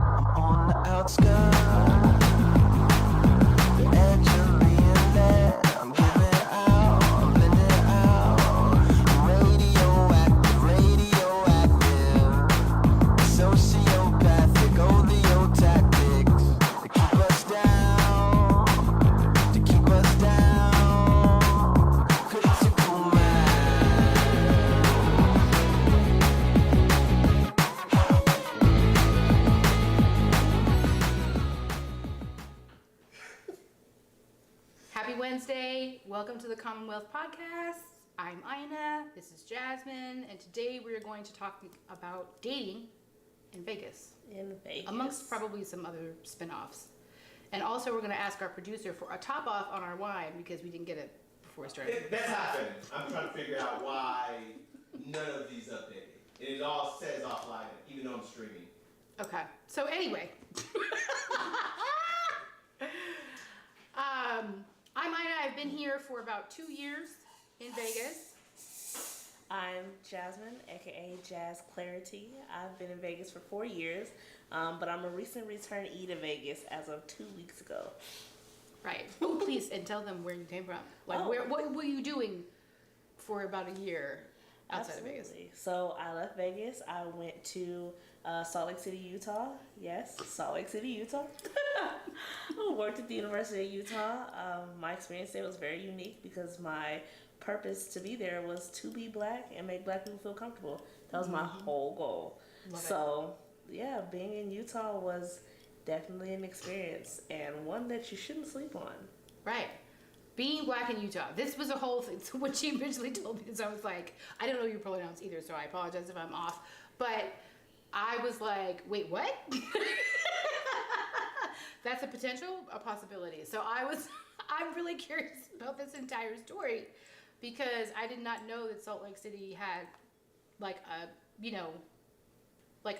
I'm on the outskirts, the edge of being there. I'm giving out, I'm blending out. I'm radioactive, sociopathic, all the old tactics to keep us down, to keep us down. Critical mass. Happy Wednesday. Welcome to the Commonwealth podcast. I'm Ina. This is Jasmine. And today we are going to talk about dating in Vegas. In Vegas. Amongst probably some other spin-offs. And also we're going to ask our producer for a top off on our wine because we didn't get it before we started. That's happening. I'm trying to figure out why none of these updated. And it all says offline, even though I'm streaming. Okay. So anyway. I'm Ina. I've been here for about 2 years in Vegas. I'm Jasmine, aka Jazz Clarity. I've been in Vegas for 4 years, but I'm a recent returnee to Vegas as of 2 weeks ago. Right. Oh, please, and tell them where you came from. Like, what were you doing for about a year outside of Vegas? So I left Vegas. I went to Salt Lake City, Utah. Yes, Salt Lake City, Utah. I worked at the University of Utah. My experience there was very unique because my purpose to be there was to be black and make black people feel comfortable. That was my whole goal. Yeah, being in Utah was definitely an experience and one that you shouldn't sleep on. Right. Being black in Utah. This was a whole thing. So when she originally told me this, I was like, I don't know your pronouns either, so I apologize if I'm off. But I was like, wait, what? That's a possibility. So I'm really curious about this entire story because I did not know that Salt Lake City had like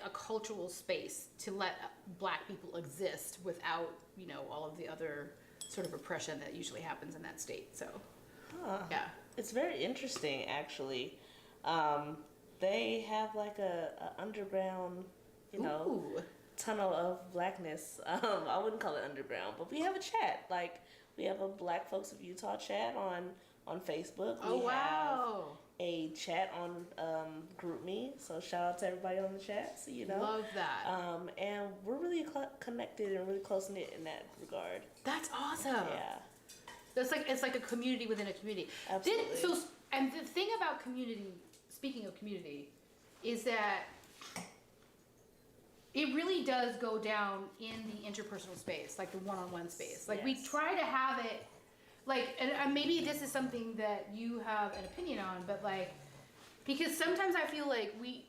a cultural space to let black people exist without, all of the other sort of oppression that usually happens in that state. So, yeah. It's very interesting, actually. They have like a underground, Ooh. tunnel of blackness. I wouldn't call it underground, but we have a chat. Like, we have a Black Folks of Utah chat on Facebook. Oh, wow. A chat on GroupMe, so shout out to everybody on the chat. So Love that. And we're really connected and really close knit in that regard. That's awesome. Yeah, It's like a community within a community. Absolutely. And the thing about community, speaking of community, is that it really does go down in the interpersonal space, like the one-on-one space. Like, we try to have it. Like, and maybe this is something that you have an opinion on, but like, because sometimes I feel like we,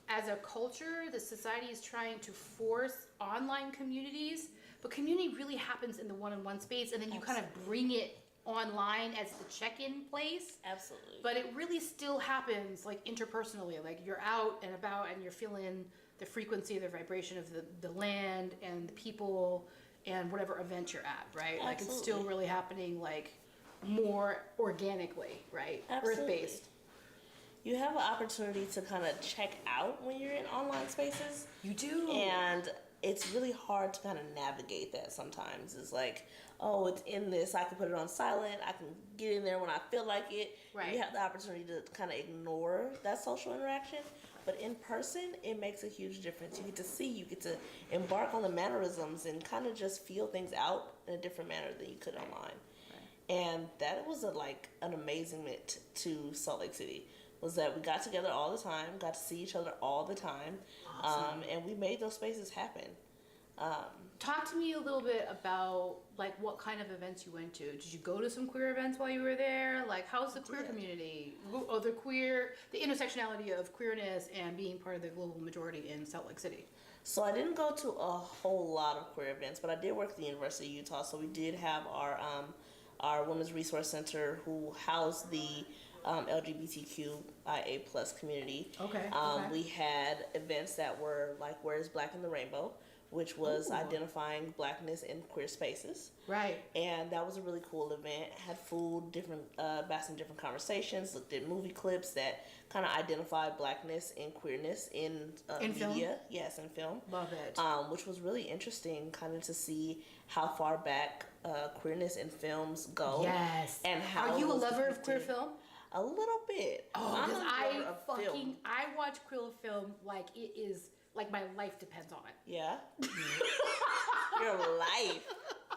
as a culture, the society is trying to force online communities, but community really happens in the one-on-one space, and then you kind of bring it online as the check-in place. Absolutely. But it really still happens like interpersonally, like you're out and about and you're feeling the frequency, the vibration of the land and the people and whatever event you're at, right? Absolutely. Like, it's still really happening like more organically, right? Absolutely. Earth-based. You have an opportunity to kind of check out when you're in online spaces. You do. And it's really hard to kind of navigate that sometimes. It's like, oh, it's in this. I can put it on silent. I can get in there when I feel like it. Right. You have the opportunity to kind of ignore that social interaction. But in person, it makes a huge difference. You get to see, you get to embark on the mannerisms and kind of just feel things out in a different manner than you could online. Right. And that was an amazement to Salt Lake City. Was that we got together all the time, got to see each other all the time, awesome. And we made those spaces happen. Talk to me a little bit about like what kind of events you went to. Did you go to some queer events while you were there? Like, how's the queer community? Oh, the intersectionality of queerness and being part of the global majority in Salt Lake City. So I didn't go to a whole lot of queer events, but I did work at the University of Utah. So we did have our Women's Resource Center who housed the LGBTQIA plus community. Okay. We had events that were like Where's Black in the Rainbow, which was Ooh. identifying Blackness in queer spaces. Right. And that was a really cool event. Had food, about some different conversations, looked at movie clips that kind of identified Blackness and queerness in In film? media. Yes, in film. Love it. Which was really interesting, kind of to see how far back queerness in films go. Yes. And how Are you a it was lover of queer depicted. film? A little bit. Oh, I'm because a lover of film. I watch queer film like it is like my life depends on it. Yeah. Your life.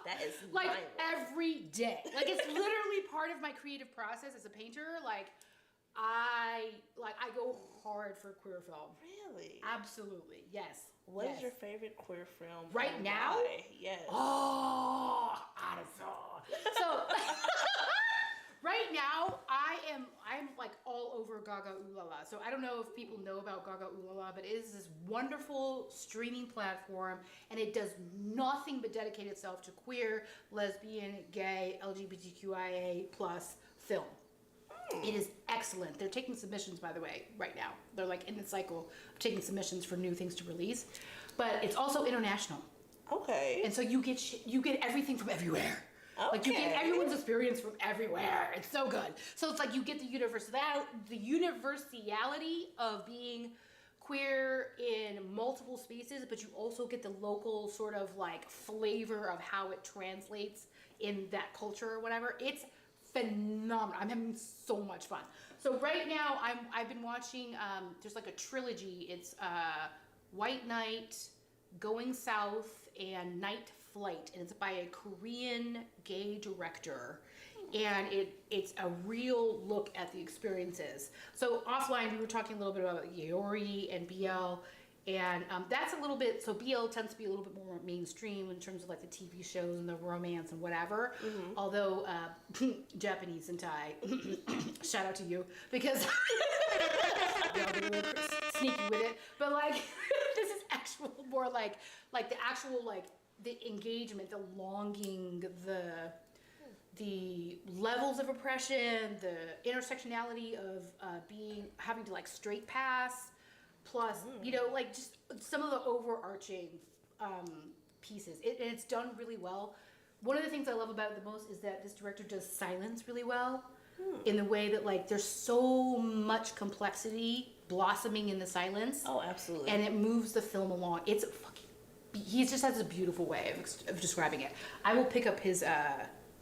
That is Like mind-blowing. every day. Like it's literally part of my creative process as a painter. Like I go hard for queer film. Really? Absolutely. Yes. What yes. is your favorite queer film? Right and now? why? Yes. Oh, I saw. So right now, I'm like all over Gaga Ooh La La. So I don't know if people know about Gaga Ooh La La, but it is this wonderful streaming platform, and it does nothing but dedicate itself to queer, lesbian, gay, LGBTQIA plus film. It is excellent. They're taking submissions, by the way, right now. They're like in the cycle of taking submissions for new things to release, but it's also international, Okay. and so you get everything from everywhere. Like you get Okay. everyone's experience from everywhere. It's so good. So it's like you get the universality of being queer in multiple spaces, but you also get the local sort of like flavor of how it translates in that culture or whatever. It's phenomenal. I'm having so much fun. So right now I've been watching there's like a trilogy. It's White Knight, Going South, and Night Flight, and it's by a Korean gay director, and it's a real look at the experiences. So offline we were talking a little bit about Yaori and BL, and that's a little bit, so BL tends to be a little bit more mainstream in terms of like the TV shows and the romance and whatever, although Japanese and Thai, shout out to you, because y'all get a little sneaky with it, but like this is actual more like the actual like the engagement, the longing, the levels of oppression, the intersectionality of having to like straight pass, plus you know like just some of the overarching pieces. And it's done really well. One of the things I love about it the most is that this director does silence really well, in the way that like there's so much complexity blossoming in the silence. Oh, absolutely. And it moves the film along. It's he just has a beautiful way of describing it. I will pick up his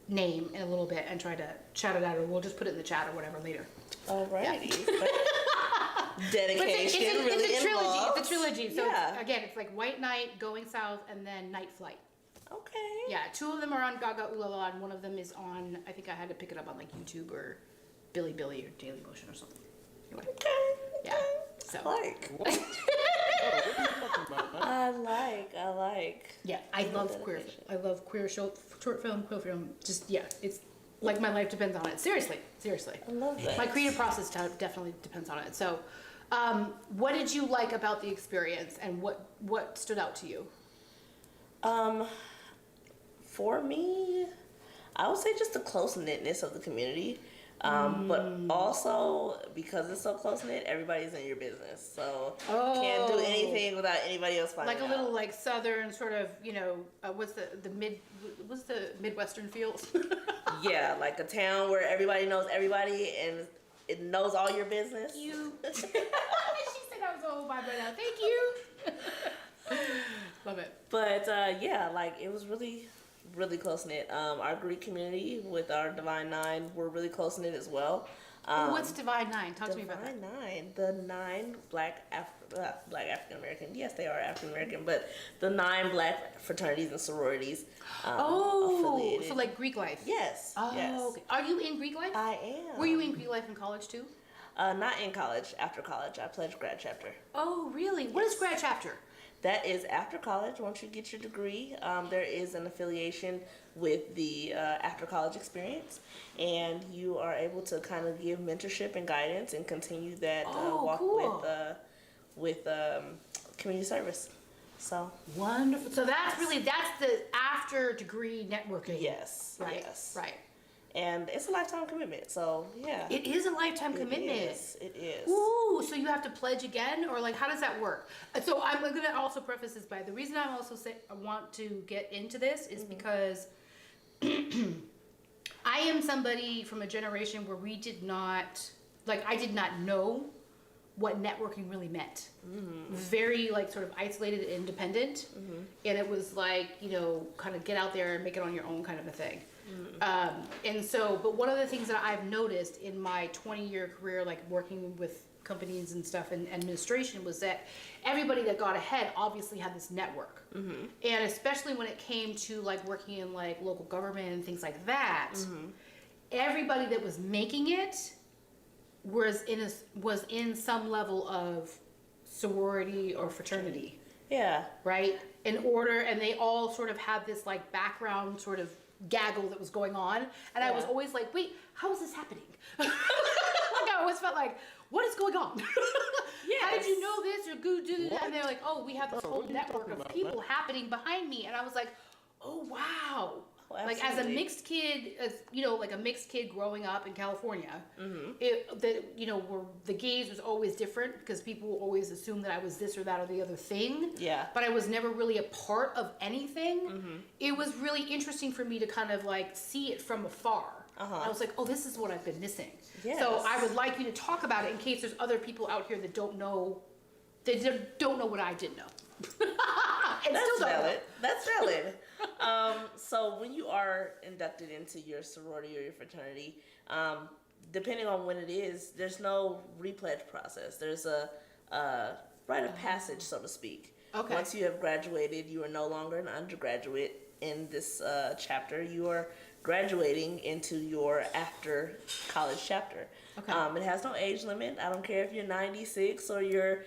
name in a little bit and try to shout it out, or we'll just put it in the chat or whatever later. Alrighty. But Dedication. it's a trilogy. involved. It's a trilogy. So Yeah. again, it's like White Knight, Going South, and then Night Flight. Okay. Yeah, two of them are on Gaga Ooh La La, and one of them is on, I think I had to pick it up on like YouTube or Billy or Daily Motion or something. Anyway. Okay. Yeah. So. I like. Yeah, I love queer. dedication. I love queer short film, queer film. Just yeah, it's like my life depends on it. Seriously. I love that. My creative process definitely depends on it. So, what did you like about the experience, and what stood out to you? For me, I would say just the close knitness of the community. But also because it's so close knit, everybody's in your business, so can't do anything without anybody else finding Like a out. little like southern sort of, you know, what's the Midwestern feels? Yeah, like a town where everybody knows everybody and it knows all your business. You. She said I was old by now. Thank you. Love it. But yeah, like it was really close knit. Our Greek community with our Divine Nine were really close knit as well. What's Divine Nine? Talk to me about that. Divine Nine, the 9 Black African American. Yes, they are African American, but the 9 Black fraternities and sororities. Affiliated. So like Greek life. Yes. Oh, yes. okay. Are you in Greek life? I am. Were you in Greek life in college too? Not in college. After college, I pledged grad chapter. Oh, really? What is grad chapter? That is after college. Once you get your degree, there is an affiliation with the after college experience, and you are able to kind of give mentorship and guidance and continue that walk cool. with community service. So Wonderful. So that's the after degree networking. yes, Right. yes, Right. and it's a lifetime commitment. So yeah, It is a lifetime commitment. It is. Ooh, so you have to pledge again, or like how does that work? So I'm gonna also preface this by the reason I'm also I want to get into this is because I am somebody from a generation where we did not I did not know what networking really meant. Very like sort of isolated and independent, and it was like, you know, kind of get out there and make it on your own kind of a thing. And so, but one of the things that I've noticed in my 20-year career, like working with companies and stuff in administration, was that everybody that got ahead obviously had this network. And especially when it came to like working in like local government and things like that, everybody that was making it was in some level of sorority or fraternity. Yeah. Right? And they all sort of had this like background sort of gaggle that was going on. And I was always like, wait, how is this happening? Like I always felt like, what is going on? How did you know this or go do that? And they're like, oh, we have this whole network of people happening behind me. And I was like, oh, wow. Oh, like as a mixed kid, like a mixed kid growing up in California, where the gaze was always different because people always assumed that I was this or that or the other thing. Yeah. But I was never really a part of anything. It was really interesting for me to kind of like see it from afar. I was like, oh, this is what I've been missing. Yes. So I would like you to talk about it in case there's other people out here that don't know what I did know. That's valid. That's valid. So when you are inducted into your sorority or your fraternity, depending on when it is, there's no repledge process. There's a rite of passage, so to speak. Okay. Once you have graduated, you are no longer an undergraduate in this chapter. You are graduating into your after college chapter. Okay. It has no age limit. I don't care if you're 96 or you're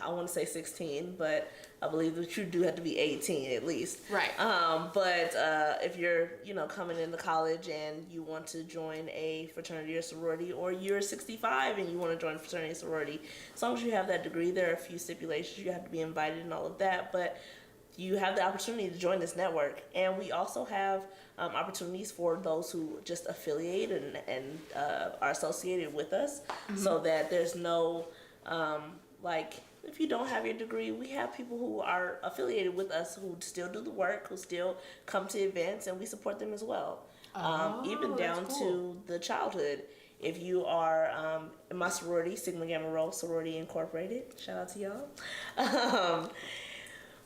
I want to say 16, but I believe that you do have to be 18 at least. Right. But if you're, coming into college and you want to join a fraternity or sorority, or you're 65 and you want to join a fraternity or sorority, as long as you have that degree, there are a few stipulations. You have to be invited and all of that, but you have the opportunity to join this network. And we also have opportunities for those who just affiliate and are associated with us, so that there's no if you don't have your degree, we have people who are affiliated with us who still do the work, who still come to events, and we support them as well. Even down to the childhood. If you are in my sorority, Sigma Gamma Rho Sorority Incorporated, shout out to y'all.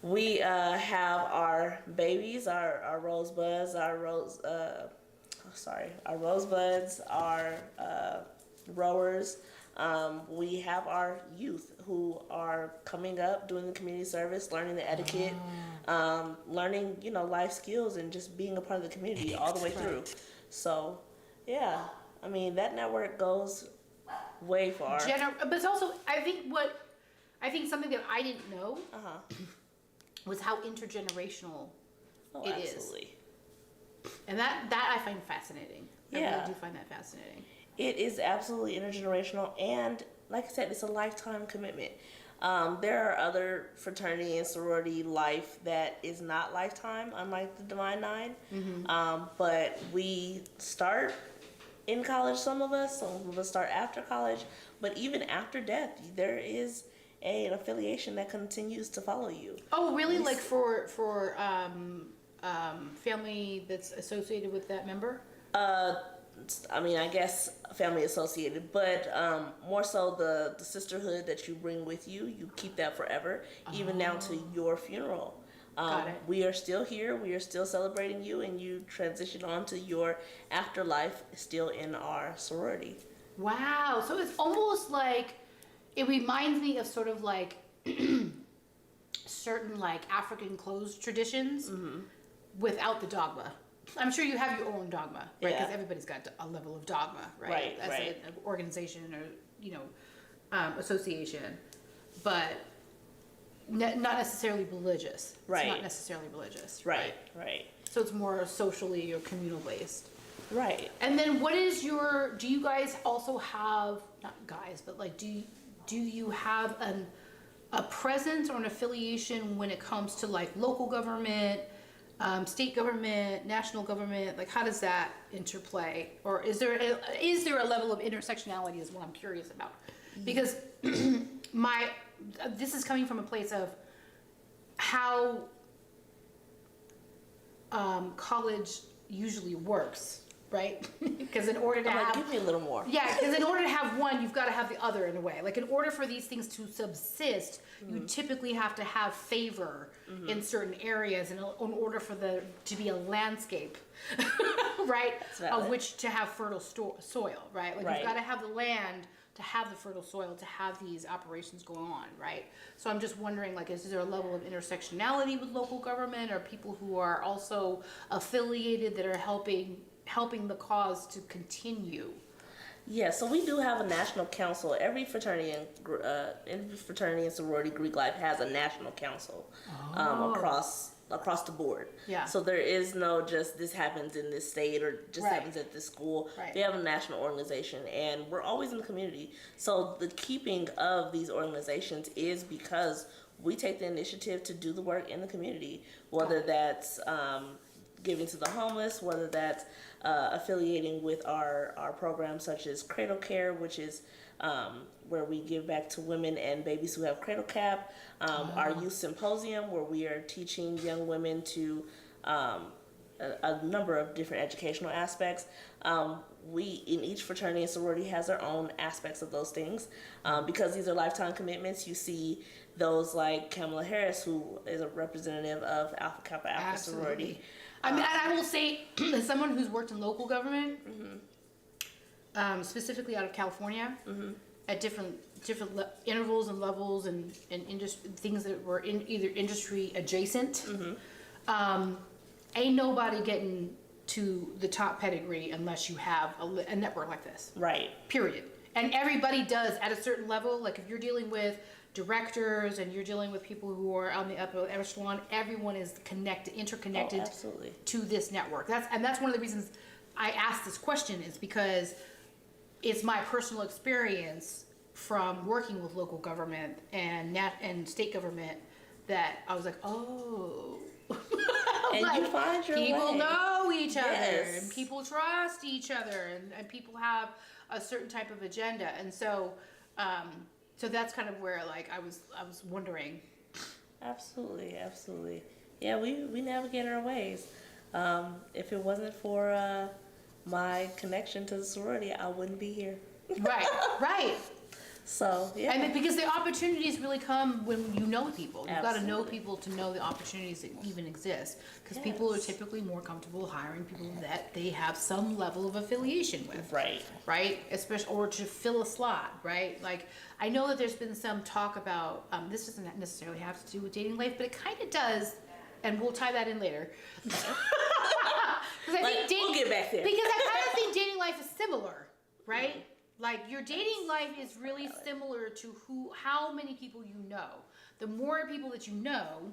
We have our babies, our rosebuds, our rosebuds, our rowers. We have our youth who are coming up, doing the community service, learning the etiquette, learning, life skills, and just being a part of the community all the way through. So, yeah, I mean, that network goes way far. But it's also, I think something that I didn't know was how intergenerational it absolutely. Is. And that I find fascinating. I really do find that fascinating. It is absolutely intergenerational, and like I said, it's a lifetime commitment. There are other fraternity and sorority life that is not lifetime, unlike the Divine Nine. But we start in college, some of us start after college, but even after death, there is an affiliation that continues to follow you. Oh, really? Like for family that's associated with that member? I guess family associated, but more so the sisterhood that you bring with you, you keep that forever, even down to your funeral. Got it. We are still here, we are still celebrating you, and you transition on to your afterlife still in our sorority. Wow, so it's almost like, it reminds me of sort of like certain like African clothes traditions without the dogma. I'm sure you have your own dogma, right? Because everybody's got a level of dogma, right? As an organization or, association. But not necessarily religious. Right. It's not necessarily religious. Right. So it's more socially or communal based. Right. And then do you guys also have, not guys, but like, do you have a presence or an affiliation when it comes to like local government, state government, national government, like how does that interplay? Or is there a level of intersectionality is what I'm curious about. Because this is coming from a place of how college usually works, right? Because in order to have, give me a little more. yeah, because in order to have one, you've got to have the other in a way. Like in order for these things to subsist, you typically have to have favor in certain areas in order for there to be a landscape, right? Of which to have fertile soil, right? Like you've got to have the land to have the fertile soil to have these operations going on, right? So I'm just wondering, like, is there a level of intersectionality with local government, or people who are also affiliated that are helping the cause to continue? Yeah, so we do have a national council. Every fraternity and sorority Greek life has a national council across the board. Yeah. So there is no just this happens in this state or just Right. happens at this school. Right. We have a national organization, and we're always in the community. So the keeping of these organizations is because we take the initiative to do the work in the community, whether that's giving to the homeless, whether that's affiliating with our programs such as Cradle Care, which is where we give back to women and babies who have cradle cap, our youth symposium, where we are teaching young women to a number of different educational aspects. We in each fraternity and sorority has their own aspects of those things, because these are lifetime commitments. You see those like Kamala Harris, who is a representative of Alpha Kappa Alpha sorority. I mean, and I will say, as someone who's worked in local government, specifically out of California, at different intervals and levels and things that were in either industry adjacent, ain't nobody getting to the top pedigree unless you have a network like this. Right. Period. And everybody does at a certain level. Like if you're dealing with directors and you're dealing with people who are on the upper echelon, everyone is interconnected to this network. That's one of the reasons I asked this question, is because it's my personal experience from working with local government and state government that I was like, oh. And like, you find your people way. know each other, Yes. and people trust each other, and people have a certain type of agenda, and so that's kind of where like I was wondering. Absolutely. Yeah, we navigate our ways. If it wasn't for my connection to the sorority, I wouldn't be here. Right. So yeah. I mean, because the opportunities really come when you know people. You've got to know Absolutely. people to know the opportunities that even exist. Because people are typically more comfortable hiring people that they have some level of affiliation with. Right? Especially, or to fill a slot, right? Like, I know that there's been some talk about, this doesn't necessarily have to do with dating life, but it kind of does, and we'll tie that in later. We'll get back there. Because I kind of think dating life is similar, right? Like your dating life is really similar to how many people you know. The more people that you know,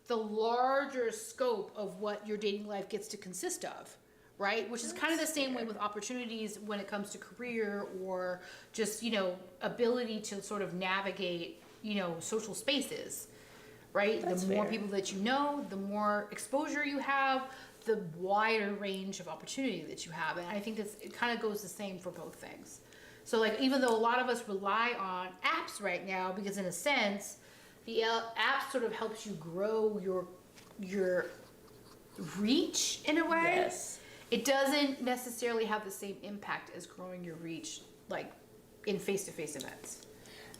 the larger scope of what your dating life gets to consist of, right? Which is kind of the same way with opportunities when it comes to career or just, ability to sort of navigate, social spaces, right? That's the more fair. people that you know, the more exposure you have, the wider range of opportunity that you have. And I think it kind of goes the same for both things. So like, even though a lot of us rely on apps right now, because in a sense, the app sort of helps you grow your reach in a way. Yes. It doesn't necessarily have the same impact as growing your reach, like in face-to-face events.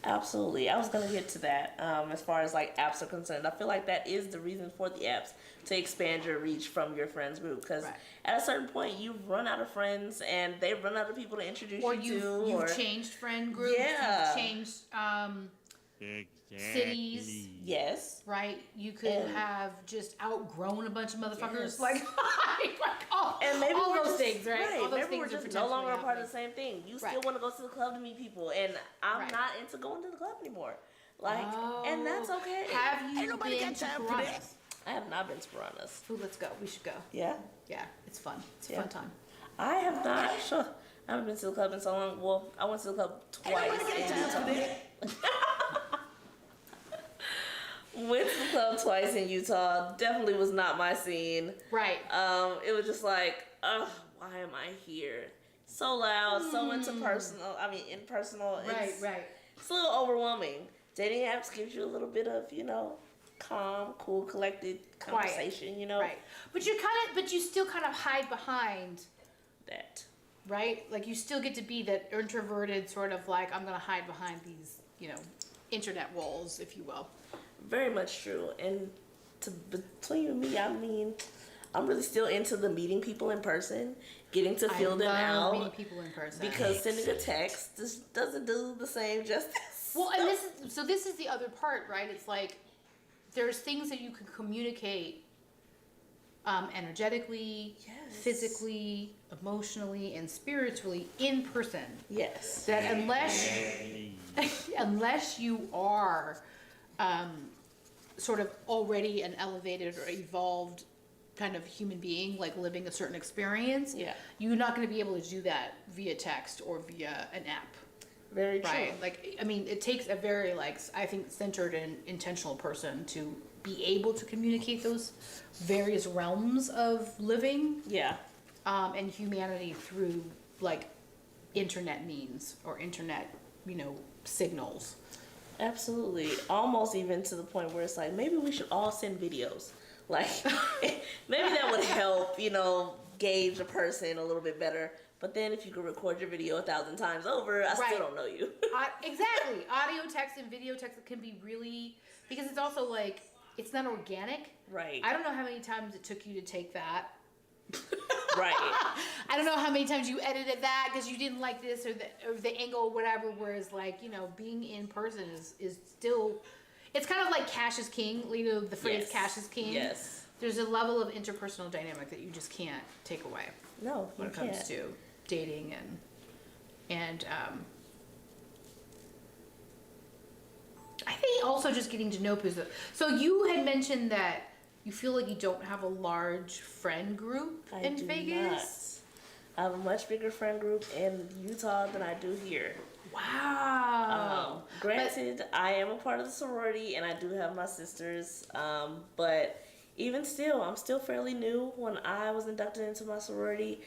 Absolutely. I was going to get to that as far as like apps are concerned. I feel like that is the reason for the apps, to expand your reach from your friends group. Because at a certain point, you run out of friends and they run out of people to introduce you to. Or you've changed friend groups. Yeah. You've changed cities. Yes. Right? You could have just outgrown a bunch of motherfuckers. Yes. Like And maybe all we're those just, things, right? All those maybe we're things are just no longer a part of the potentially same thing. You Right. still want to go to the club to meet people, and I'm Right. not into going to the club anymore. Like, and that's okay. Have you Ain't nobody been got to time for Piranhas? this. I have not been to Piranhas. Ooh, let's go. We should go. Yeah. Yeah, it's fun. It's a Yeah. fun time. I have not. Sure. I haven't been to the club in so long. Well, I went to the club twice. Went to the club twice in Utah. Definitely was not my scene. Right. It was just like, ugh, why am I here? So loud, so impersonal. Right, right. It's a little overwhelming. Dating apps gives you a little bit of, calm, cool, collected conversation, Right. But you still kind of hide behind that. right? Like you still get to be that introverted sort of like, I'm gonna hide behind these, internet walls, if you will. Very much true. And between you and me, I mean, I'm really still into the meeting people in person, getting to feel them out. Meeting people in person. Because sending a text just doesn't do the same justice. Well, and this is the other part, right? It's like there's things that you can communicate energetically, Yes. physically, emotionally, and spiritually in person. Yes. That unless you are sort of already an elevated or evolved kind of human being, like living a certain experience, Yeah. you're not going to be able to do that via text or via an app. Very true. Right. Like, I mean, it takes a very, I think, centered and intentional person to be able to communicate those various realms of living Yeah. and humanity through, internet means or internet, signals. Absolutely. Almost even to the point where it's like, maybe we should all send videos. Like, maybe that would help, gauge a person a little bit better. But then if you could record your video 1,000 times over, I still don't know you. Exactly. Audio text and video text can be really, because it's also it's not organic. Right. I don't know how many times it took you to take that. Right. I don't know how many times you edited that because you didn't like this or the angle or whatever. Whereas being in person is still, it's kind of like cash is king. The phrase Yes. cash is king. Yes. There's a level of interpersonal dynamic that you just can't take away No, when you it comes can't. to dating and I think also just getting to know people. So you had mentioned that you feel like you don't have a large friend group I in do Vegas. not. I have a much bigger friend group in Utah than I do here. Wow. Granted, I am a part of the sorority and I do have my sisters, but even still, I'm still fairly new. When I was inducted into my sorority,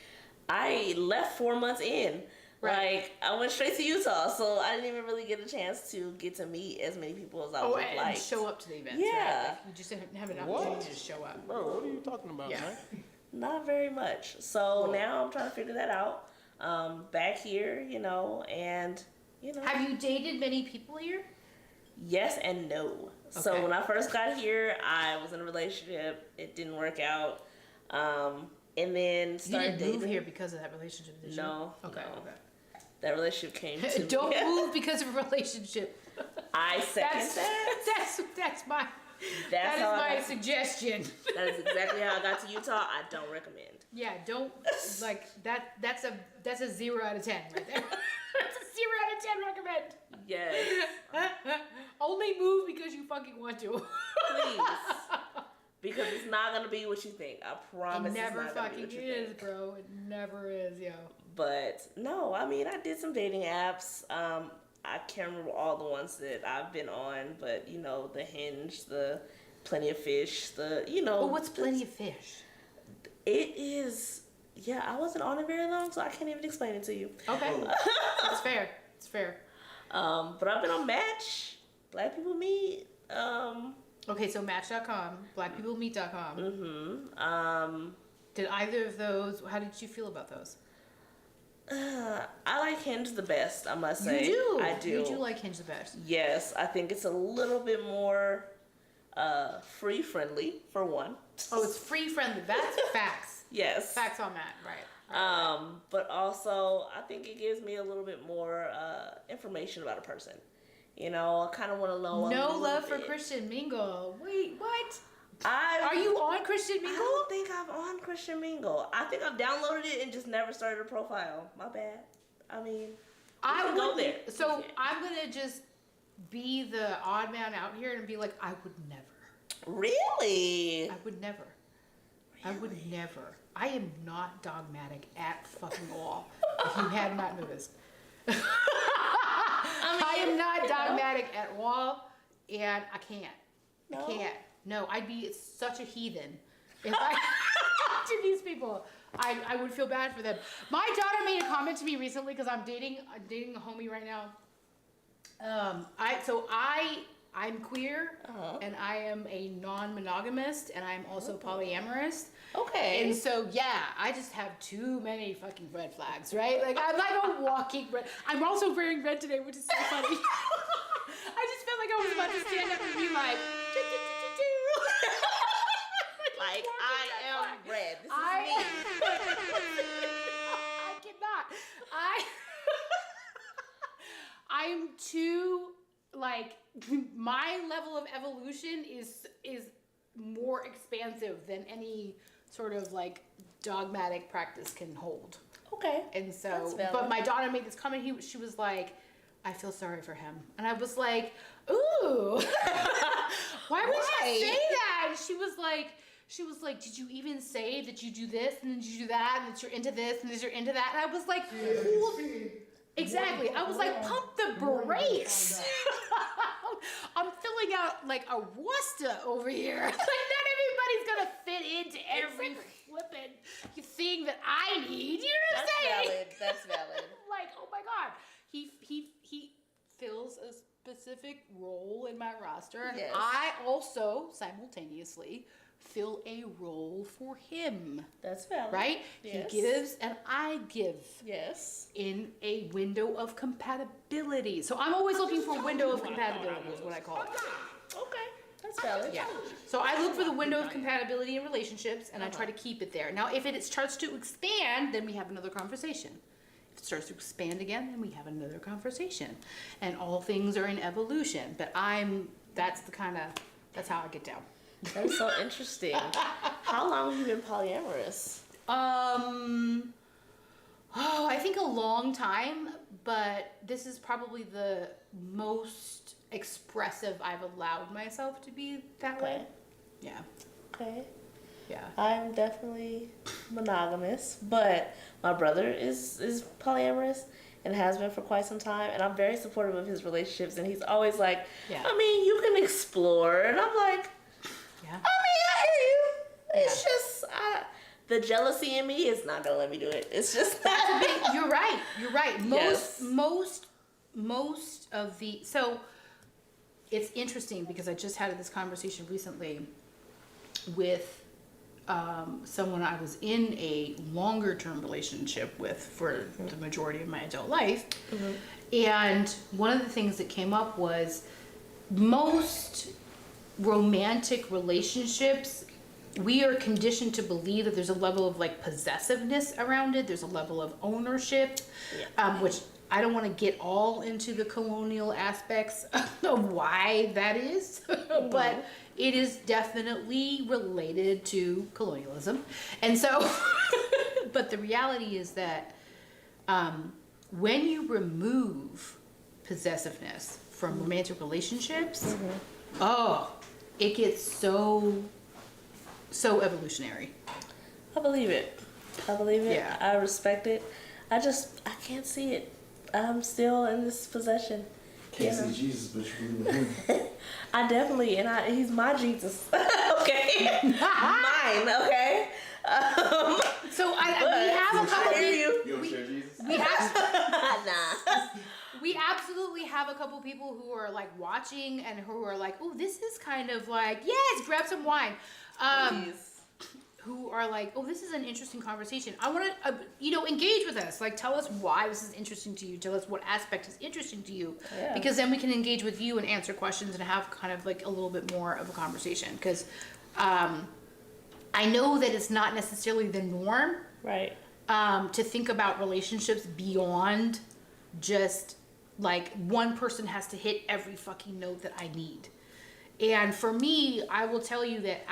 I left 4 months in. Right. I went straight to Utah, so I didn't even really get a chance to get to meet as many people as I would and like. show up to the events. Yeah. Right? You just didn't have an opportunity to show up. Bro, what are you talking about, Yeah. man? Not very much. So now I'm trying to figure that out. Back here, and Have you dated many people here? yes and no. So Okay. when I first got here, I was in a relationship. It didn't work out. And then You started didn't move dating. here because of that relationship, did you? No, Okay. no. Okay. That relationship came to Don't me. move because of a relationship. I second That's that. that's my That's that how is I my got, suggestion. that is exactly how I got to Utah. I don't recommend. Yeah, don't that. That's a 0 out of 10 right there. That's a 0 out of 10 recommend. Yes, Only move because you fucking want to. please. Because it's not gonna be what you think. I promise. It never it's not gonna be fucking what you is, think. bro. It never is, yo. But no, I mean, I did some dating apps. I can't remember all the ones that I've been on, but the Hinge, the Plenty of Fish, Well, what's plenty of fish? It is. Yeah, I wasn't on it very long, so I can't even explain it to you. Okay, it's fair. It's fair. But I've been on Match, Black People Meet. Okay, so Match.com, BlackPeopleMeet.com. Mm-hmm. Did either of those? How did you feel about those? I like Hinge the best, I must say. You do. I do. You do like Hinge the best. Yes, I think it's a little bit more free friendly for one. Oh, it's free friendly. That's facts. Yes. Facts on that, right? But also I think it gives me a little bit more information about a person. I kind of want to know. No love for Christian Mingle. Wait, what? Are Are you on Christian I Mingle? don't think I'm on Christian Mingle. I think I've downloaded it and just never started a profile. My bad. I mean, I can go would there. So You can. I'm gonna just be the odd man out here and be like, I would never. really? I would never. I would never. I am not dogmatic at fucking all. If you had not noticed. I am not dogmatic at all, and I can't. No. I can't. No, I'd be such a heathen if I to these people. I would feel bad for them. My daughter made a comment to me recently because I'm dating a homie right now. I'm queer, and I am a non-monogamist, and I'm also polyamorous. Okay. And so, yeah, I just have too many fucking red flags, right? Like, I'm like a walking red. I'm also wearing red today, which is so funny. I just felt like I was about to stand up and be like, like, I am red. This is me. I cannot. I'm too, like, my level of evolution is more expansive than any sort of like dogmatic practice can hold. Okay. And so, but my daughter made this comment. She was like, "I feel sorry for him," and I was like, "Ooh, why would you say that?" And she was like, "Did you even say that you do this and then you do that and that you're into this and that you're into that?" And I was like, "Cool." Exactly. I was like, "Pump the brakes." I'm filling out like a roster over here. Like, not everybody's gonna fit into every flippin' thing that I need. You know what I'm saying? That's valid. Like, oh my god, he fills a specific role in my roster, and Yes. I also simultaneously fill a role for him. That's valid. Right? Yes. He gives and I give. Yes. In a window of compatibility. So I'm always looking for a window of compatibility is what I call it. Okay. That's valid. Yeah. So I look for the window of compatibility in relationships, and I try to keep it there. Now, if it starts to expand, then we have another conversation. If it starts to expand again, then we have another conversation. And all things are in evolution. But that's how I get down. That is so interesting. How long have you been polyamorous? I think a long time, but this is probably the most expressive I've allowed myself to be that way. Yeah. Okay. Yeah. I'm definitely monogamous, but my brother is polyamorous and has been for quite some time, and I'm very supportive of his relationships, and he's always like, Yeah. I mean, you can explore, and I'm like, Yeah. I mean, I hear you. It's just, the jealousy in me is not gonna let me do it. It's just that. You're right. Yes. Most of the, so it's interesting because I just had this conversation recently with someone I was in a longer term relationship with for the majority of my adult life. And one of the things that came up was most romantic relationships, we are conditioned to believe that there's a level of like possessiveness around it. There's a level of ownership, which I don't want to get all into the colonial aspects of why that is, but it is definitely related to colonialism. And so, but the reality is that when you remove possessiveness from romantic relationships, it gets so evolutionary. I believe it. Yeah. I respect it. I can't see it. I'm still in this possession. Can't see Jesus, but you believe in him. I definitely, he's my Jesus. Okay? Mine, okay? So we have a couple hear people. You don't share Jesus? We have Nah. we absolutely have a couple people who are like watching and who are like, oh, this is kind of like, yes, grab some wine. Please. Who are like, oh, this is an interesting conversation. I want to, engage with us. Like, tell us why this is interesting to you. Tell us what aspect is interesting to you. Yeah. Because then we can engage with you and answer questions and have kind of like a little bit more of a conversation. Because I know that it's not necessarily the norm. Right. To think about relationships beyond just like one person has to hit every fucking note that I need. And for me, I will tell you that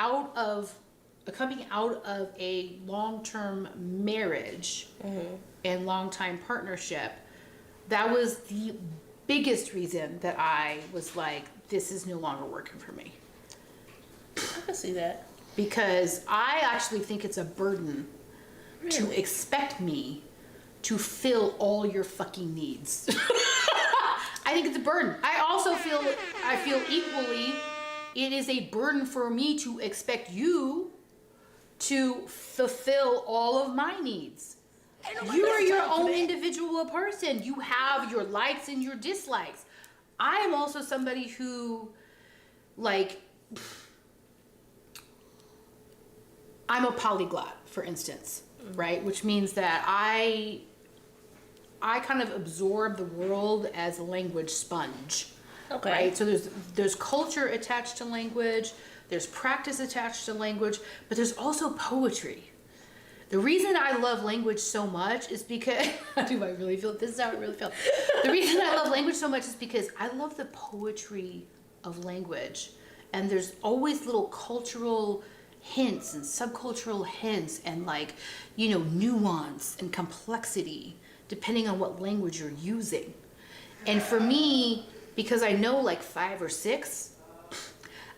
coming out of a long-term marriage and long-time partnership, that was the biggest reason that I was like, this is no longer working for me. I can see that. Because I actually think it's a burden to expect me to fill all your fucking needs. I think it's a burden. I also feel equally it is a burden for me to expect you to fulfill all of my needs. You are your own individual person. You have your likes and your dislikes. I am also somebody who, like, I'm a polyglot, for instance, right? Which means that I kind of absorb the world as a language sponge. Okay. Right? So there's culture attached to language, there's practice attached to language, but there's also poetry. The reason I love language so much is because do I really feel this is how I really feel. The reason I love language so much is because I love the poetry of language. And there's always little cultural hints and subcultural hints and, like, you know, nuance and complexity depending on what language you're using. And for me, because I know like 5 or 6,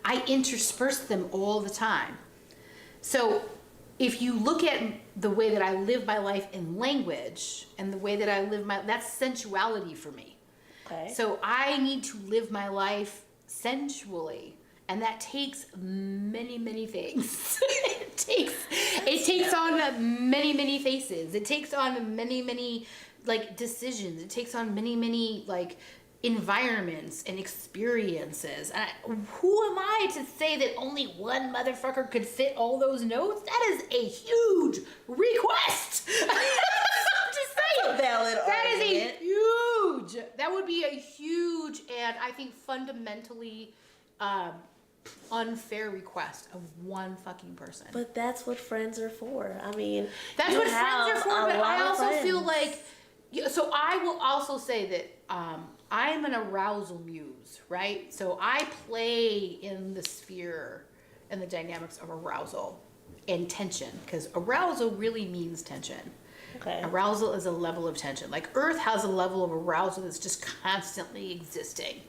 I intersperse them all the time. So if you look at the way that I live my life in language and the way that I live that's sensuality for me. Okay. So I need to live my life sensually, and that takes many, many things. it takes on many, many faces. It takes on many, many, like, decisions. It takes on many, many, like, environments and experiences. And who am I to say that only one motherfucker could fit all those notes? That is a huge request. I'm just saying. Valid That is argument. a huge. That would be a huge and I think fundamentally unfair request of one fucking person. But that's what friends are for. I mean, That's you what friends are for, have a but lot I of also feel friends. like, so I will also say that I am an arousal muse, right? So I play in the sphere and the dynamics of arousal and tension, because arousal really means tension. Okay. Arousal is a level of tension. Like Earth has a level of arousal that's just constantly existing,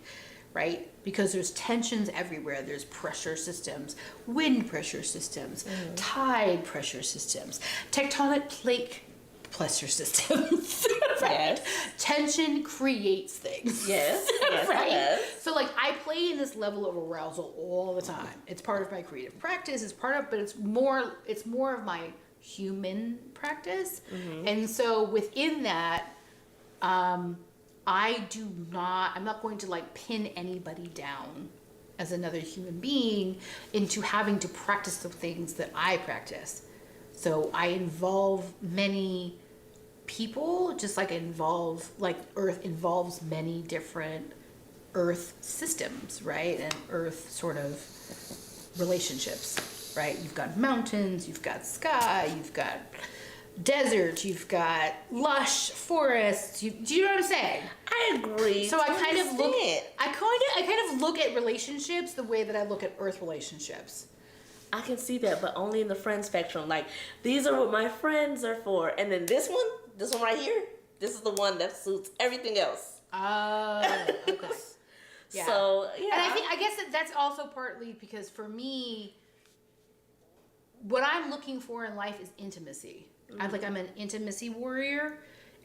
right? Because there's tensions everywhere. There's pressure systems, wind pressure systems, tide pressure systems, tectonic plate pressure systems. Right? Yes. Tension creates things. Yes. Yes. Right? Yes. So like I play in this level of arousal all the time. It's part of my creative practice. It's part of, but it's more of my human practice. And so within that, I'm not going to like pin anybody down as another human being into having to practice the things that I practice. So I involve many people, just like Earth involves many different Earth systems, right? And Earth sort of relationships, right? You've got mountains, you've got sky, you've got desert, you've got lush forests. Do you know what I'm saying? I agree. So I kind of look. understand. I kind of look at relationships the way that I look at Earth relationships. I can see that, but only in the friend spectrum. Like, these are what my friends are for. And then this one right here, this is the one that suits everything else. Oh, okay. Yeah. So, yeah. And I guess that's also partly because for me, what I'm looking for in life is intimacy. I'm an intimacy warrior.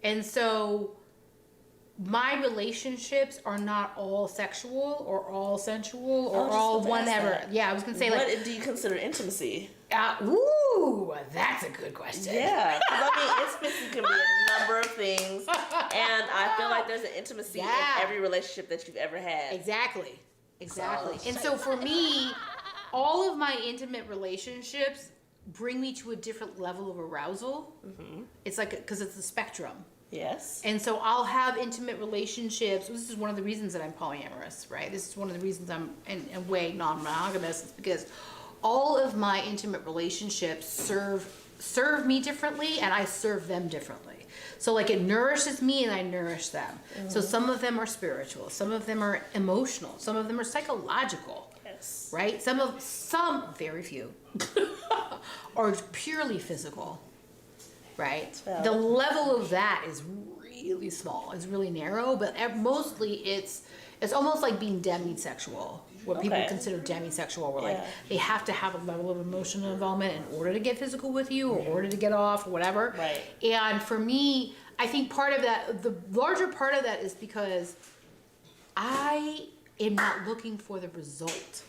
And so my relationships are not all sexual or all sensual or I was just all about to ask whatever. that. Yeah, I was going to say What do you consider intimacy? ooh, that's a good question. Yeah, because I mean, intimacy can be a number of things, and I feel like there's an intimacy in every relationship that you've ever had. Exactly. So- And so for me, all of my intimate relationships bring me to a different level of arousal. It's like, because it's a spectrum. Yes. And so I'll have intimate relationships. This is one of the reasons that I'm polyamorous, right? This is one of the reasons I'm in a way non-monogamous, is because all of my intimate relationships serve me differently, and I serve them differently. So like it nourishes me and I nourish them. So some of them are spiritual, some of them are emotional, some of them are psychological. Yes. Right? Some very few are purely physical. Right? Well. The level of that is really small. It's really narrow, but mostly it's almost like being demisexual. What people Okay. consider demisexual, where like Yeah. they have to have a level of emotional involvement in order to get physical with you, or order to get off, or whatever. Right. And for me, I think part of that, the larger part of that, is because I am not looking for the result.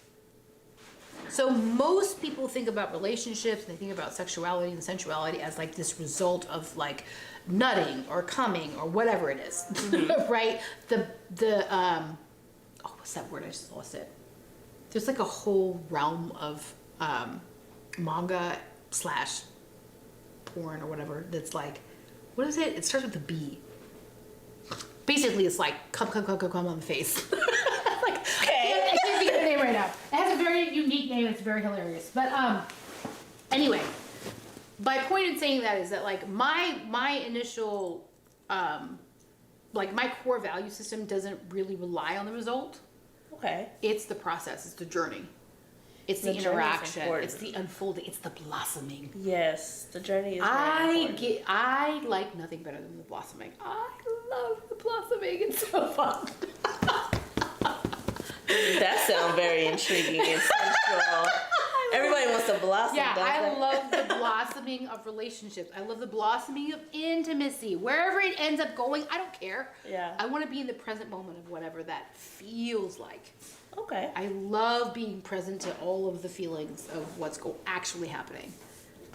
So most people think about relationships, they think about sexuality and sensuality as like this result of like nutting or coming or whatever it is, right? What's that word? I just lost it. There's like a whole realm of manga / porn or whatever that's like, what is it? It starts with a B. Basically, it's like come on the face. Like, Okay. I can't think of the name right now. It has a very unique name. It's very hilarious. But anyway, my point in saying that is that like my initial like my core value system doesn't really rely on the result. Okay. It's the process. It's the journey. It's the journey is interaction. important. It's the unfolding. It's the blossoming. Yes, the journey is very important. I like nothing better than the blossoming. I love the blossoming. It's so fun. That sounds very intriguing and sensual. Everybody wants to blossom. Yeah, don't I they? love the blossoming of relationships. I love the blossoming of intimacy. Wherever it ends up going, I don't care. Yeah. I want to be in the present moment of whatever that feels like. Okay. I love being present to all of the feelings of what's actually happening.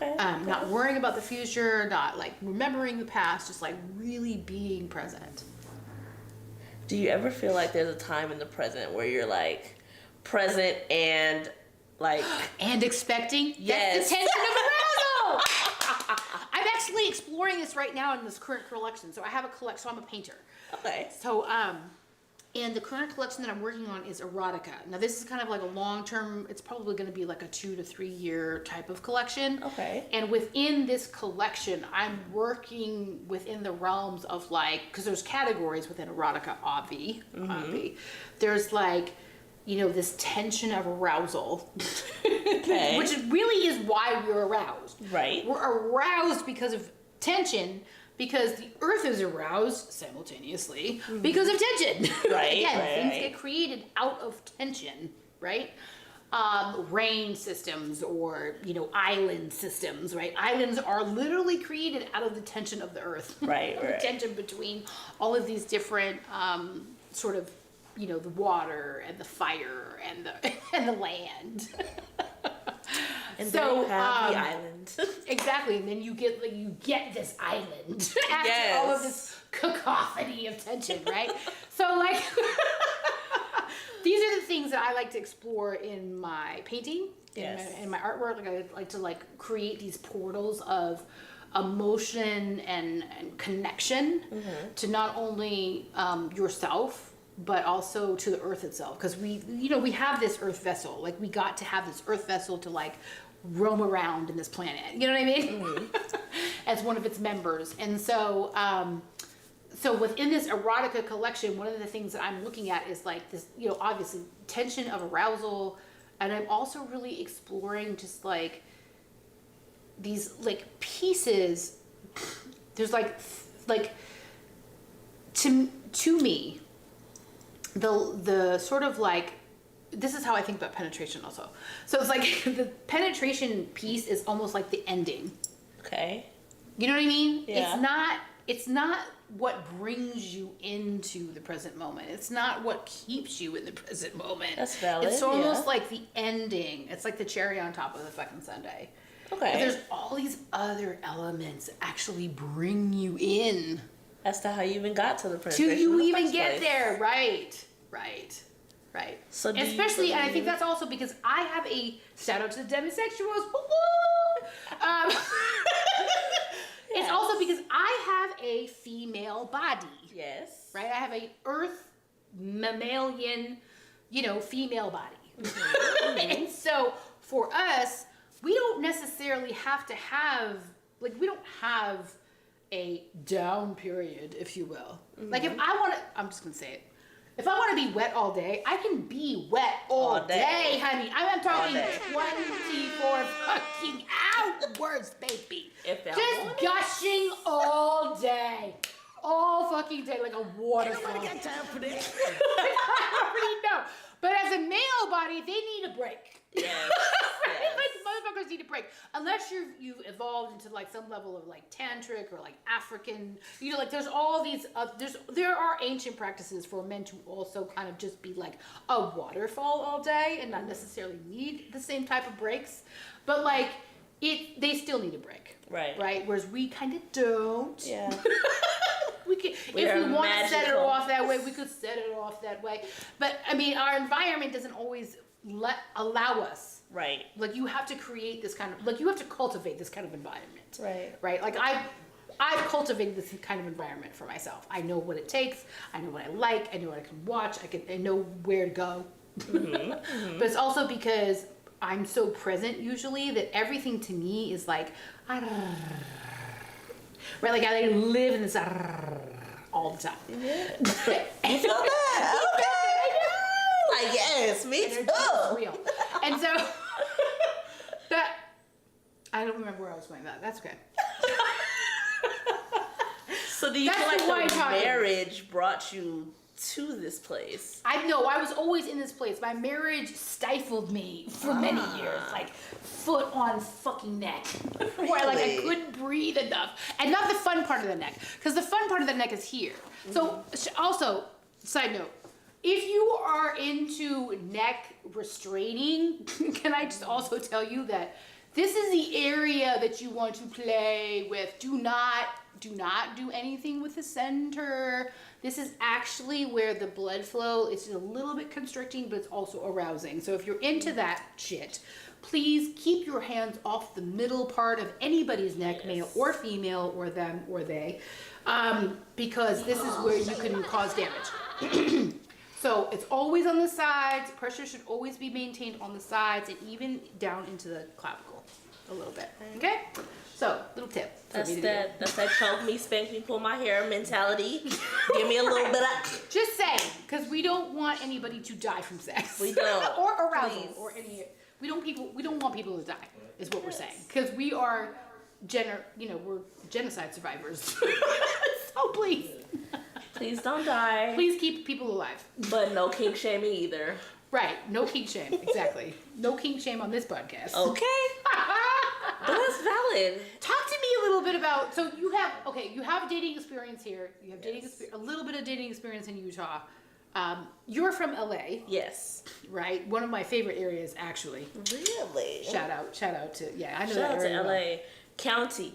Okay. Not worrying about the future, not like remembering the past, just like really being present. Do you ever feel like there's a time in the present where you're like present and like And expecting? Yes. That's the tension of arousal! I'm actually exploring this right now in this current collection. So I have a collection, so I'm a painter. okay. So, and the current collection that I'm working on is erotica. Now this is kind of like a long-term, it's probably going to be like a 2 to 3 year type of collection. Okay. And within this collection, I'm working within the realms of like, because there's categories within erotica, obvi. There's like, you know, this tension of arousal, Okay. which really is why we're aroused. Right. We're aroused because of tension, because the earth is aroused simultaneously because of tension. Right, Again, right, things right. get created out of tension, right? Rain systems or, you know, island systems, right? Islands are literally created out of the tension of the earth. Right, The right. tension between all of these different sort of, you know, the water and the fire and the and the land. And So, then you have the island. Exactly, and then you get this island after all of this cacophony of tension, right? So like, these are the things that I like to explore in my painting, in my artwork. Like I like to like create these portals of emotion and connection to not only yourself but also to the earth itself, because we have this earth vessel. Like we got to have this earth vessel to like roam around in this planet, you know what I mean? As one of its members. And so so within this erotica collection, one of the things that I'm looking at is like this, you know, obviously tension of arousal, and I'm also really exploring just like these like pieces. There's like to me, the sort of like, this is how I think about penetration also. So it's like the penetration piece is almost like the ending. Okay. You know what I mean? Yeah. It's not what brings you into the present moment. It's not what keeps you in the present moment. That's valid, It's almost yeah. like the ending. It's like the cherry on top of the fucking sundae. Okay. But there's all these other elements that actually bring you in. As to how you even got to the To penetration. you in the even first get place. there, right. So do you Especially, and I think believe- that's also because I have a shout out to the demisexuals. Woo-woo! It's also because I have a female body, Yes. right? I have a earth mammalian, you know, female body. And so for us, we don't necessarily have to have, like, we don't have a down period, if you will. Like, if I want to, I'm just going to say it. If I want to be wet all day, I can be wet all day, honey. I'm talking day. 24 fucking hours, baby. If that Just wanted. gushing all day. All fucking day, like a waterfall. Nobody got time for this. I already know. But as a male body, they need a break. Yes. Right? yes. Like motherfuckers need a break. Unless you've evolved into like some level of like tantric or like African, like there's all these, there are ancient practices for men to also kind of just be like a waterfall all day and not necessarily need the same type of breaks. But like, they still need a break. Right? Whereas we kind of don't. Yeah. We can, if we want to set it off that way, we could set it off that way. But I mean, our environment doesn't always allow us. Right. Like you have to create this kind of, like you have to cultivate this kind of environment. Right. Like I've cultivated this kind of environment for myself. I know what it takes. I know what I like. I know what I can watch. I know where to go. But it's also because I'm so present usually that everything to me is like, right? Like I live in this all the time. Yeah. You feel that? Okay. Like, yes, me too. It's real. And so, that, I don't remember where I was going with that. That's okay. So do you feel like the marriage brought you to this place? I know, I was always in this place. My marriage stifled me for many years, like foot on fucking neck. Really? Where like I couldn't breathe enough. And not the fun part of the neck, because the fun part of the neck is here. So also, side note, if you are into neck restraining, can I just also tell you that this is the area that you want to play with. Do not do anything with the center. This is actually where the blood flow is a little bit constricting, but it's also arousing. So if you're into that shit, please keep your hands off the middle part of anybody's neck, male or female, or them or they, because this is where you can cause damage. So it's always on the sides. Pressure should always be maintained on the sides and even down into the clavicle a little bit. Okay? So, little tip. That's that choke me, spank me, pull my hair mentality. Give me a little bit of... Just saying, because we don't want anybody to die from sex. We don't. Or arousal. Please. Or any... We don't want people to die, is what we're saying. Because we are, we're genocide survivors. So please. Please don't die. Please keep people alive. But no kink shaming either. Right. No kink shame. Exactly. No kink shame on this podcast. Okay. But that's valid. Talk to me a little bit about, so you have dating experience here. You have a little bit of dating experience in Utah. You're from LA. Yes. Right? One of my favorite areas, actually. Really? Shout out to, I know Shout that out to area LA well. County.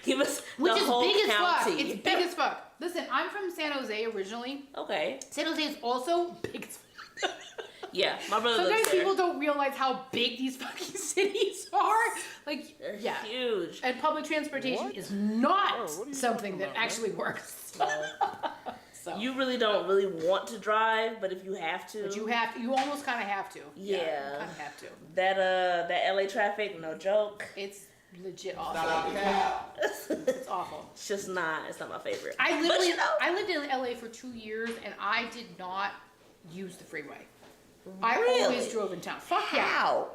Give us Which the is whole big county. as fuck. It's big as fuck. Listen, I'm from San Jose originally. Okay. San Jose is also big as fuck. Yeah, my brother lives Sometimes there. people don't realize how big these fucking cities are. Like, They're huge. And public transportation is not something that actually works. So. You really don't want to drive, but if you have to. But you almost kind of have to. Yeah. You kind of have to. That LA traffic, no joke. It's legit awful. It's awful. It's just not. It's not my favorite. I lived in LA for 2 years and I did not use the freeway. I always drove in town. Fuck yeah. How?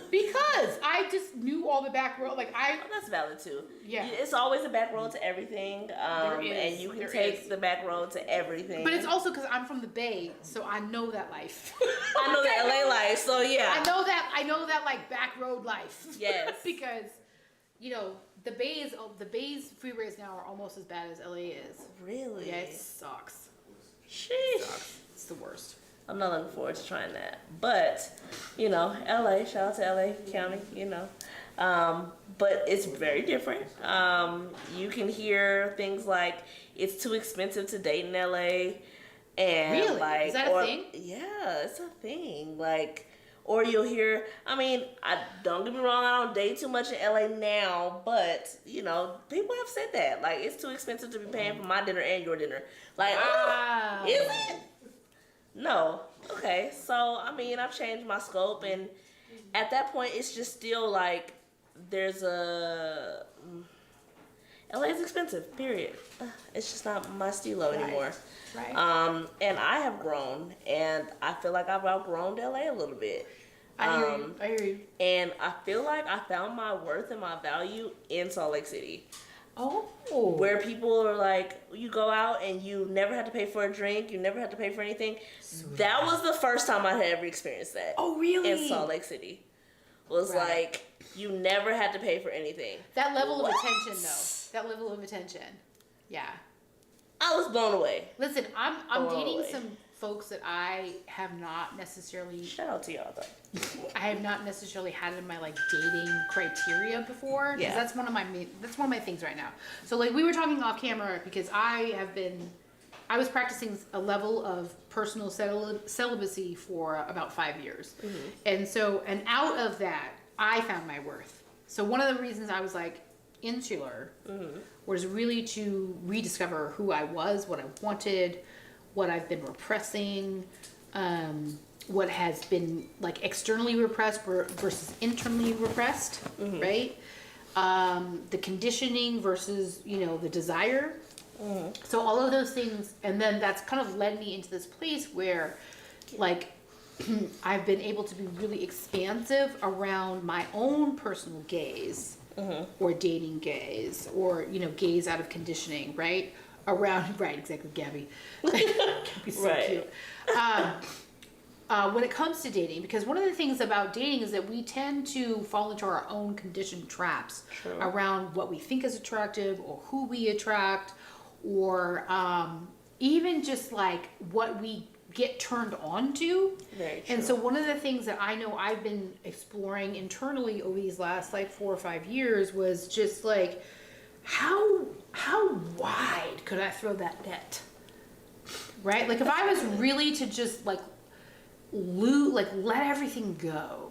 Because I just knew all the back road. Like Oh, that's valid too. Yeah. It's always a back road to everything. There is. And you can There take is. the back road to everything. But it's also because I'm from the Bay, so I know that life. I know the LA life, so yeah. I know that like back road life. Yes. Because, the Bay's freeways now are almost as bad as LA is. Really? Yeah, it sucks. Sheesh. It's the worst. I'm not looking forward to trying that. But, LA, shout out to LA County, but it's very different. You can hear things like it's too expensive to date in LA. And really? like, is that a thing? Yeah, it's a thing. Like, or you'll hear, don't get me wrong, I don't date too much in LA now, but, people have said that. Like, it's too expensive to be paying for my dinner and your dinner. Like, Wow. Is it? No. Okay. So, I've changed my scope, and at that point, it's just still like there's a... LA is expensive, period. It's just not my stilo anymore. Right. And I have grown, and I feel like I've outgrown LA a little bit. I hear you. And I feel like I found my worth and my value in Salt Lake City. Oh. Where people are like, you go out and you never had to pay for a drink, you never had to pay for anything. Sweet. That was the first time I had ever experienced that. Oh, really? In Salt Lake City. was Right. like, you never had to pay for anything. That level What? of attention, though. That level of attention. Yeah. I was blown away. Listen, I'm Blown dating away. some folks that I have not necessarily Shout out to y'all though. I have not necessarily had in my like dating criteria before. 'Cause Yeah. that's one of my things right now. So like we were talking off camera because I was practicing a level of personal celibacy for about 5 years. And out of that, I found my worth. So one of the reasons I was like insular was really to rediscover who I was, what I wanted, what I've been repressing, what has been like externally repressed versus internally repressed, right? The conditioning versus, the desire. So all of those things, and then that's kind of led me into this place where like I've been able to be really expansive around my own personal gaze or dating gaze or, gaze out of conditioning, right? Around, right, exactly, Gabby. Gabby's so Right. cute. When it comes to dating, because one of the things about dating is that we tend to fall into our own conditioned traps around what we think is attractive or who we attract or even just like what we get turned on to. Very And true. so one of the things that I know I've been exploring internally over these last like 4 or 5 years was just like how wide could I throw that net? Right? Like if I was really to just like let everything go.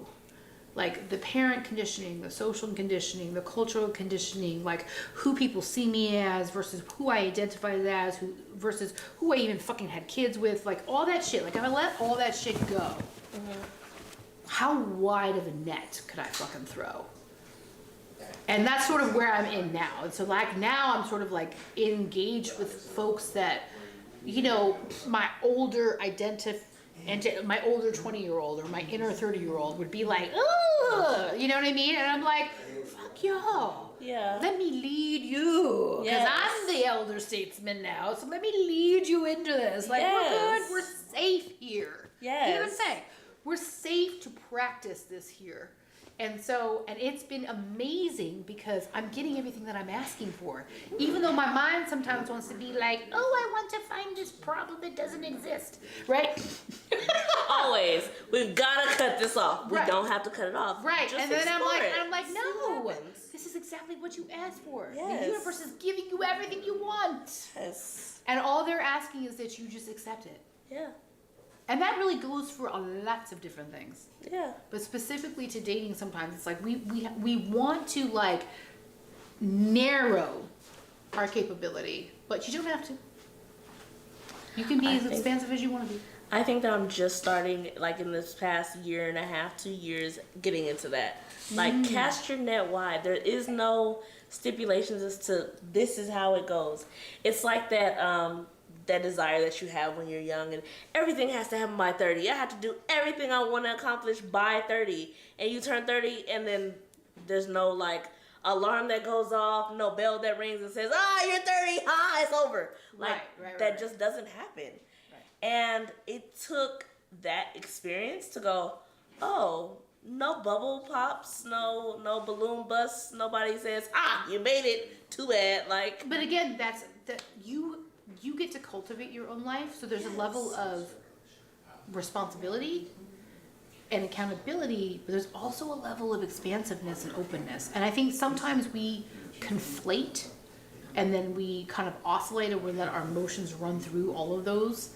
Like the parent conditioning, the social conditioning, the cultural conditioning, like who people see me as versus who I identified as, versus who I even fucking had kids with, like all that shit. Like if I let all that shit go, how wide of a net could I fucking throw? And that's sort of where I'm in now. And so like now I'm sort of like engaged with folks that, my older my older 20-year-old or my inner 30-year-old would be like, ugh, you know what I mean? And I'm like, fuck y'all. Yeah. Let me lead you. Because Yes. I'm the elder statesman now. So let me lead you into this. Like, we're good. Yes. We're safe here. You know what I'm Yes. saying? We're safe to practice this here. And it's been amazing because I'm getting everything that I'm asking for. Even though my mind sometimes wants to be like, oh, I want to find this problem that doesn't exist. Right? Always. We've got to cut this off. Right. We don't have to cut it off. Right. Just And then I'm explore like, it. no. See what happens. This is exactly what you asked for. Yes. The universe is giving you everything you want. Yes. And all they're asking is that you just accept it. Yeah. And that really goes for lots of different things. Yeah. But specifically to dating, sometimes it's like we want to like narrow our capability, but you don't have to. You can be I as think- expansive as you want to be. I think that I'm just starting, like in this past year and a half, 2 years, getting into that. Like, cast your net wide. There is no stipulations as to this is how it goes. It's like that that desire that you have when you're young and everything has to happen by 30. I have to do everything I want to accomplish by 30. And you turn 30 and then there's no like alarm that goes off, no bell that rings and says, you're 30, it's over. Like that just doesn't happen. Right. And it took that experience to go, oh, no bubble pops, no balloon busts, nobody says, you made it, too bad. Like, But again, that's that you get to cultivate your own life, so there's a level of responsibility and accountability, but there's also a level of expansiveness and openness. And I think sometimes we conflate and then we kind of oscillate and we let our emotions run through all of those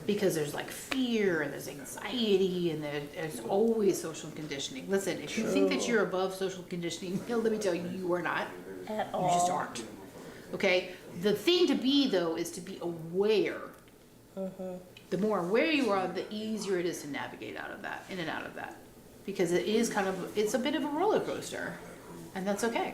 because there's like fear and there's anxiety and there's always social conditioning. Listen, if you think that you're above social conditioning, let me tell you, you are not. at You just all. aren't. Okay? The thing to be, though, is to be aware. The more aware you are, the easier it is to navigate out of that, in and out of that. Because it's a bit of a roller coaster. And that's okay.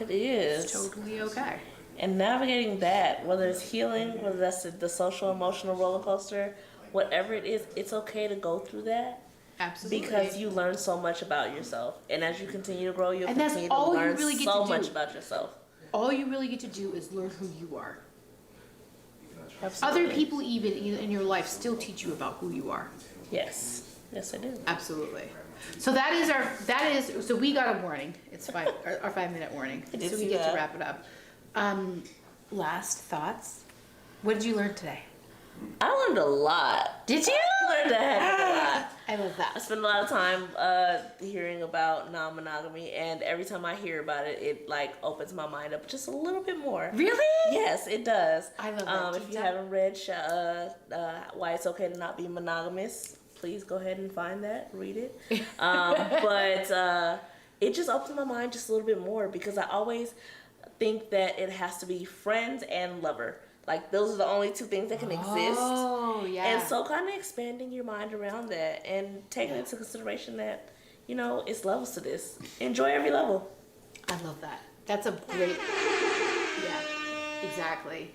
It is. It's totally okay. And navigating that, whether it's healing, whether that's the social emotional roller coaster, whatever it is, it's okay to go through that. Absolutely. Because you learn so much about yourself. And as you continue to grow, you'll And that's continue to all you learn really get so to much do. about yourself. All you really get to do is learn who you are. Absolutely. Other people even in your life still teach you about who you are. Yes. Yes, I do. Absolutely. So so we got a warning. It's our 5-minute warning. It is, So we get to yeah. wrap it up. Last thoughts. What did you learn today? I learned a lot. Did you? I learned a heck of a lot. I love I that. spend a lot of time hearing about non-monogamy, and every time I hear about it, it like opens my mind up just a little bit more. Really? Yes, it does. I love that. If you haven't read Why It's Okay to Not Be Monogamous, please go ahead and find that, read it. But it just opens my mind just a little bit more, because I always think that it has to be friends and lover. Like, those are the only two things that can exist. Oh, yeah. And so kind of expanding your mind around that and taking into consideration that, you know, it's levels to this. Enjoy every level. I love that. That's a great. Yeah, exactly.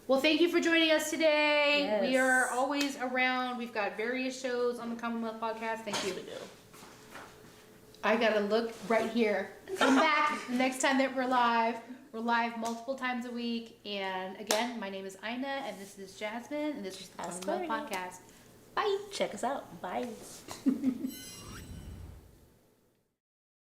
Well, thank you for joining us today. Yes. We are always around. We've got various shows on the Commonwealth podcast. Thank you. We do. I gotta look right here. Come back next time that we're live. We're live multiple times a week. And again, my name is Ina, and this is Jasmine, and this is the Ask Commonwealth Courtney. podcast. Bye. Check us out. Bye.